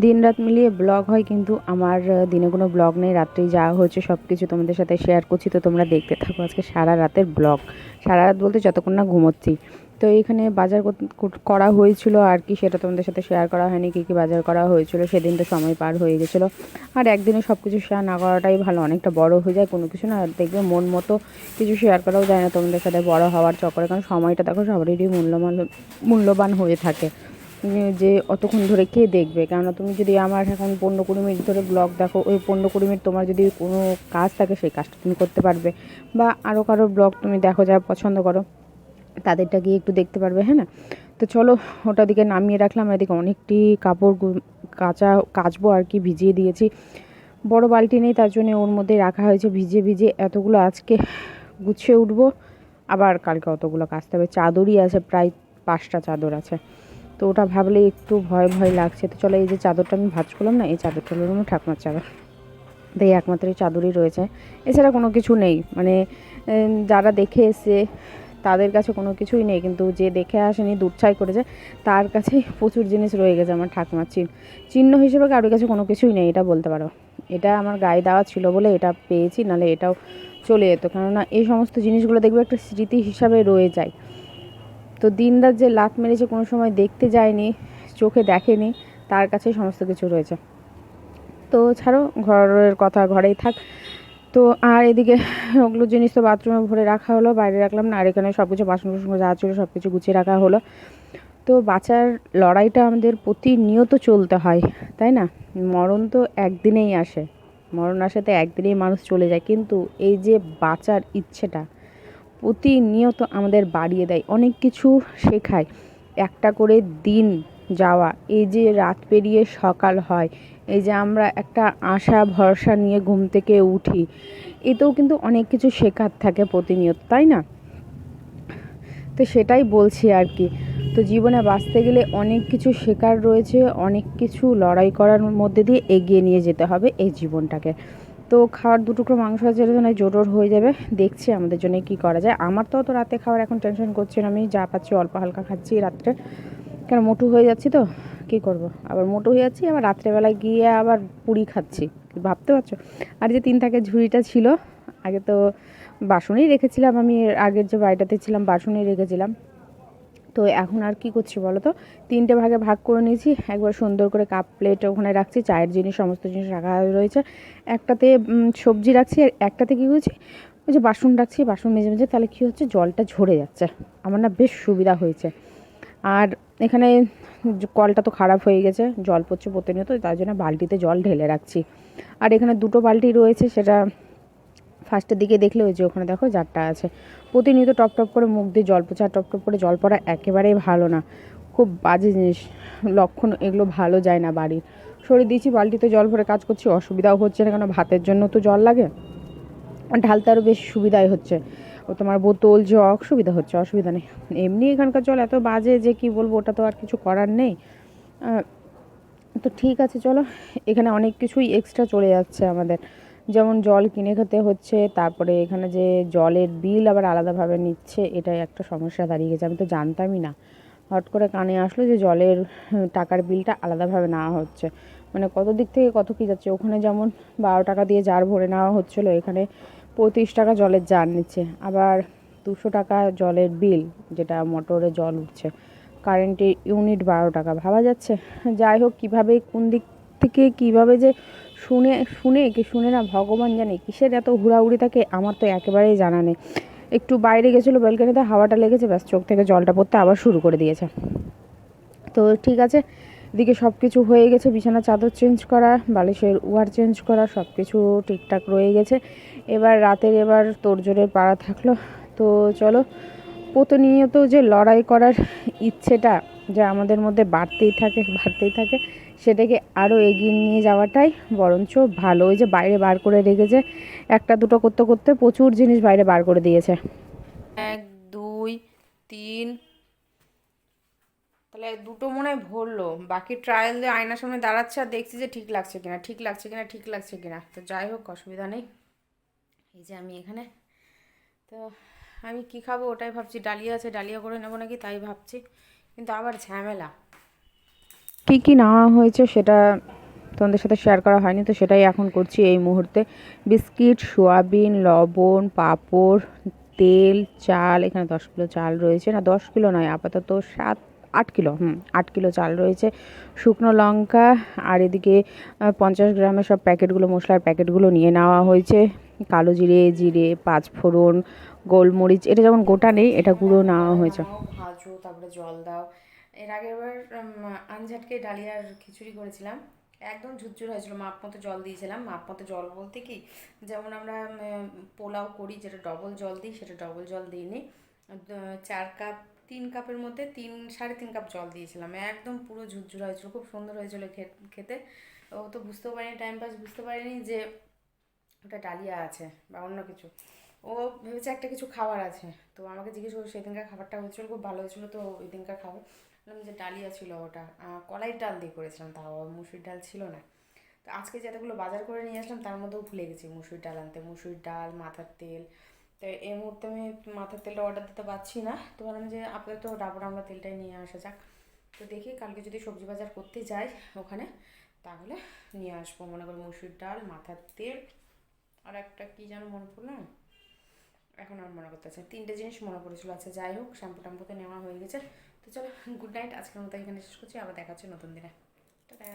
দিন রাত মিলিয়ে ব্লগ হয়, কিন্তু আমার দিনে কোনো ব্লগ নেই। রাত্রেই যা হচ্ছে সব কিছু তোমাদের সাথে শেয়ার করছি, তো তোমরা দেখতে থাকো আজকে সারা রাতের ব্লগ। সারা রাত বলতে যতক্ষণ না ঘুমোচ্ছি। তো এইখানে বাজার করা হয়েছিল আর কি, সেটা তোমাদের সাথে শেয়ার করা হয়নি। কী কী বাজার করা হয়েছিল সেদিন তো সময় পার হয়ে গেছিলো। আর একদিনে সব কিছু শেয়ার না করাটাই ভালো, অনেকটা বড় হয়ে যায় কোনো কিছু না, দেখবে মন মতো কিছু শেয়ার করাও যায় না তোমাদের সাথে বড় হওয়ার চক্করে। কারণ সময়টা দেখো সবারই মূল্যবান হয়ে থাকে। যে অতক্ষণ ধরে কে দেখবে? কেননা তুমি যদি আমার এখন 15-20 মিনিট ধরে ব্লগ দেখো, ওই 15-20 মিনিট তোমার যদি কোনো কাজ থাকে সেই কাজটা তুমি করতে পারবে। বা আরও কারোর ব্লগ তুমি দেখো যা পছন্দ করো, তাদেরটা গিয়ে একটু দেখতে পারবে, হ্যাঁ না? তো চলো, ওটা দিকে নামিয়ে রাখলাম। এদিকে অনেকটি কাপড় কাচবো আর কি, ভিজিয়ে দিয়েছি। বড় বালতি নেই, তার জন্য ওর মধ্যে রাখা হয়েছে ভিজিয়ে ভিজিয়ে। এতগুলো আজকে গুছিয়ে উঠবো, আবার কালকে অতগুলো কাচতে হবে। চাদরই আছে প্রায় 5টা চাদর আছে। তো ওটা ভাবলে একটু ভয় ভয় লাগছে। তো চলো, এই যে চাদরটা আমি ভাঁজ করলাম না, এই চাদরটা হলো আমার ঠাকুমার চাদর। তো এই একমাত্র এই চাদরই রয়েছে, এছাড়া কোনো কিছু নেই। মানে যারা দেখে এসে তাদের কাছে কোনো কিছুই নেই, কিন্তু যে দেখে আসেনি দুধছাই করে যায় তার কাছেই প্রচুর জিনিস রয়ে গেছে আমার ঠাকুমার চিহ্ন হিসেবে। কারোর কাছে কোনো কিছুই নেই, এটা বলতে পারো। এটা আমার গায়ে দেওয়া ছিল বলে এটা পেয়েছি, নাহলে এটাও চলে যেত। কেননা এই সমস্ত জিনিসগুলো দেখবে একটা স্মৃতি হিসাবে রয়ে যায়। তো দিনরাত যে লাত মেরেছে, কোনো সময় দেখতে যায়নি, চোখে দেখেনি, তার কাছেই সমস্ত কিছু রয়েছে। তো ছাড়ো, ঘরের কথা ঘরেই থাক। তো আর এদিকে ওগুলো জিনিস তো বাথরুমে ভরে রাখা হলো, বাইরে রাখলাম না। আর এখানে সব কিছু বাসন কুসন যা ছিল সব কিছু গুছিয়ে রাখা হলো। তো বাঁচার লড়াইটা আমাদের প্রতিনিয়ত চলতে হয়, তাই না? মরণ তো একদিনেই আসে, মরণ আসে তো একদিনেই মানুষ চলে যায়, কিন্তু এই যে বাঁচার ইচ্ছেটা প্রতিনিয়ত আমাদের বাড়িয়ে দেয়, অনেক কিছু শেখায়। একটা করে দিন যাওয়া, এই যে রাত পেরিয়ে সকাল হয়, এই যে আমরা একটা আশা ভরসা নিয়ে ঘুম থেকে উঠি, এতেও কিন্তু অনেক কিছু শেখার থাকে প্রতিনিয়ত, তাই না? তো সেটাই বলছি আর কি। তো জীবনে বাঁচতে গেলে অনেক কিছু শেখার রয়েছে, অনেক কিছু লড়াই করার মধ্যে দিয়ে এগিয়ে নিয়ে যেতে হবে এই জীবনটাকে। তো খাওয়ার 2 টুকরো মাংস আছে, জন্য জোর হয়ে যাবে। দেখছি আমাদের জন্য কি করা যায়। আমার তো অত রাতে খাওয়ার এখন টেনশন করছি না, আমি যা পাচ্ছি অল্প হালকা খাচ্ছি রাত্রে। কেন, মোটু হয়ে যাচ্ছি তো কী করব, আবার মোটু হয়ে যাচ্ছি, আবার রাত্রেবেলায় গিয়ে আবার পুরি খাচ্ছি, ভাবতে পারছো? আর যে 3 থাকের ঝুড়িটা ছিল, আগে তো বাসনই রেখেছিলাম, আমি এর আগের যে বাড়িটাতে ছিলাম বাসনই রেখেছিলাম। তো এখন আর কি করছি বলো তো, 3টে ভাগে ভাগ করে নিয়েছি। একবার সুন্দর করে কাপ প্লেট ওখানে রাখছি, চায়ের জিনিস সমস্ত জিনিস রাখা রয়েছে। একটাতে সবজি রাখছি, আর একটাতে কী করছি, ওই যে বাসন রাখছি, বাসন মেজে মেজে। তাহলে কী হচ্ছে, জলটা ঝরে যাচ্ছে, আমার না বেশ সুবিধা হয়েছে। আর এখানে কলটা তো খারাপ হয়ে গেছে, জল পড়ছে প্রতিনিয়ত, তার জন্য বালতিতে জল ঢেলে রাখছি। আর এখানে 2টো বালতি রয়েছে, সেটা ফার্স্টের দিকে দেখলে ওই যে ওখানে দেখো জারটা আছে। প্রতিনিয়ত টপ টপ করে মুখ দিয়ে জল পড়ছে, আর টপ টপ করে জল পড়া একেবারেই ভালো না, খুব বাজে জিনিস, লক্ষণ। এগুলো ভালো যায় না বাড়ির। সরিয়ে দিয়েছি, বালতিতে জল ভরে কাজ করছি, অসুবিধাও হচ্ছে না, কেন ভাতের জন্য তো জল লাগে। ঢালতে আরও বেশ সুবিধাই হচ্ছে। ও তোমার বোতল জগ সুবিধা হচ্ছে, অসুবিধা নেই। এমনি এখানকার জল এত বাজে যে কি বলবো, ওটা তো আর কিছু করার নেই। তো ঠিক আছে, চলো। এখানে অনেক কিছুই এক্সট্রা চলে যাচ্ছে আমাদের, যেমন জল কিনে খেতে হচ্ছে, তারপরে এখানে যে জলের বিল আবার আলাদাভাবে নিচ্ছে, এটাই একটা সমস্যা দাঁড়িয়ে গেছে। আমি তো জানতামই না, হট করে কানে আসলো যে জলের টাকার বিলটা আলাদাভাবে নেওয়া হচ্ছে। মানে কত দিক থেকে কত কী যাচ্ছে। ওখানে যেমন 12 টাকা দিয়ে জার ভরে নেওয়া হচ্ছিলো, এখানে 35 টাকা জলের জার নিচ্ছে। আবার 200 টাকা জলের বিল, যেটা মোটরে জল উঠছে। কারেন্টের ইউনিট 12 টাকা, ভাবা যাচ্ছে? যাই হোক, কীভাবে কোন দিক থেকে কীভাবে যে শুনে শুনে কি শুনে না, ভগবান জানে কিসের এত হুড়াহুড়ি থাকে, আমার তো একেবারেই জানা নেই। একটু বাইরে গেছিলো ব্যালকানিতে, হাওয়াটা লেগেছে, ব্যাস চোখ থেকে জলটা পড়তে আবার শুরু করে দিয়েছে। তো ঠিক আছে, এদিকে সব কিছু হয়ে গেছে, বিছানার চাদর চেঞ্জ করা, বালিশের ওয়ার চেঞ্জ করা, সব কিছু ঠিকঠাক রয়ে গেছে। এবার রাতের তোড়জোড়ের পাড়া থাকলো। তো চলো, প্রতিনিয়ত যে লড়াই করার ইচ্ছেটা যে আমাদের মধ্যে বাড়তেই থাকে, সেটাকে আরও এগিয়ে নিয়ে যাওয়াটাই বরঞ্চ ভালো। ওই যে বাইরে বার করে রেখেছে, একটা দুটো করতে করতে প্রচুর জিনিস বাইরে বার করে দিয়েছে। 1 2 3, তাহলে 2টো মনে হয় ভরলো। বাকি ট্রায়াল দিয়ে আয়নার সামনে দাঁড়াচ্ছে আর দেখছি যে ঠিক লাগছে কিনা, ঠিক লাগছে কিনা, ঠিক লাগছে কিনা। তো যাই হোক, অসুবিধা নেই। এই যে আমি এখানে, তো আমি কি খাবো ওটাই ভাবছি। ডালিয়া আছে, ডালিয়া করে নেবো নাকি তাই ভাবছি, কিন্তু আবার ঝামেলা। কী কী নেওয়া হয়েছে সেটা তোমাদের সাথে শেয়ার করা হয়নি, তো সেটাই এখন করছি এই মুহূর্তে। বিস্কিট, সোয়াবিন, লবণ, পাঁপড়, তেল, চাল, এখানে 10 কিলো চাল রয়েছে, না 10 কিলো নয়, আপাতত 8 কিলো, 8 কিলো চাল রয়েছে, শুকনো লঙ্কা, আর এদিকে 50 গ্রামের সব প্যাকেটগুলো, মশলার প্যাকেটগুলো নিয়ে নেওয়া হয়েছে, কালো জিরে, জিরে, পাঁচফোড়ন, গোলমরিচ, এটা যেমন গোটা নেই, এটা গুঁড়ো নেওয়া হয়েছে। ভাজো, তারপরে জল দাও। এর আগের বার আনঝাটকে ডালিয়ার খিচুড়ি করেছিলাম, একদম ঝুরঝুর হয়েছিল, মাপ মতো জল দিয়েছিলাম। মাপ মতো জল বলতে কি, যেমন আমরা পোলাও করি যেটা ডবল জল দিই, সেটা ডবল জল দিইনি। 4 কাপ, 3 কাপের মধ্যে 3 সাড়ে 3 কাপ জল দিয়েছিলাম, একদম পুরো ঝুরঝুর হয়েছিল, খুব সুন্দর হয়েছিল খেতে। ও তো বুঝতেও পারিনি, টাইম পাস বুঝতে পারিনি যে ওটা ডালিয়া আছে বা অন্য কিছু। ও ভেবেছে একটা কিছু খাবার আছে, তো আমাকে জিজ্ঞেস করলো সেদিনকার খাবারটা হচ্ছিলো, খুব ভালো হয়েছিলো, তো ওই দিনকার খাবার বললাম যে ডালিয়া ছিল ওটা। কলাইয়ের ডাল দিয়ে করেছিলাম, তাও মুসুরির ডাল ছিল না। তো আজকে যতগুলো বাজার করে নিয়ে আসলাম তার মধ্যেও ভুলে গেছি মুসুরির ডাল আনতে, মুসুরির ডাল, মাথার তেল। তো এই মুহূর্তে আমি মাথার তেলটা অর্ডার দিতে পারছি না, তো ভাবলাম যে আপাতত ডাবর আমরা তেলটাই নিয়ে আসা যাক। তো দেখি কালকে যদি সবজি বাজার করতে যাই ওখানে, তাহলে নিয়ে আসবো, মনে করি মুসুরির ডাল, মাথার তেল, আর একটা কী যেন মনে পড়লো না, এখন আর মনে করতে আছে, 3টে জিনিস মনে পড়েছিল। আচ্ছা যাই হোক, শ্যাম্পু ট্যাম্পু তো নেওয়া হয়ে গেছে। তো চলো, গুড নাইট, আজকের মতো এখানে শেষ করছি, আবার দেখা হচ্ছে নতুন দিনে। টাটা।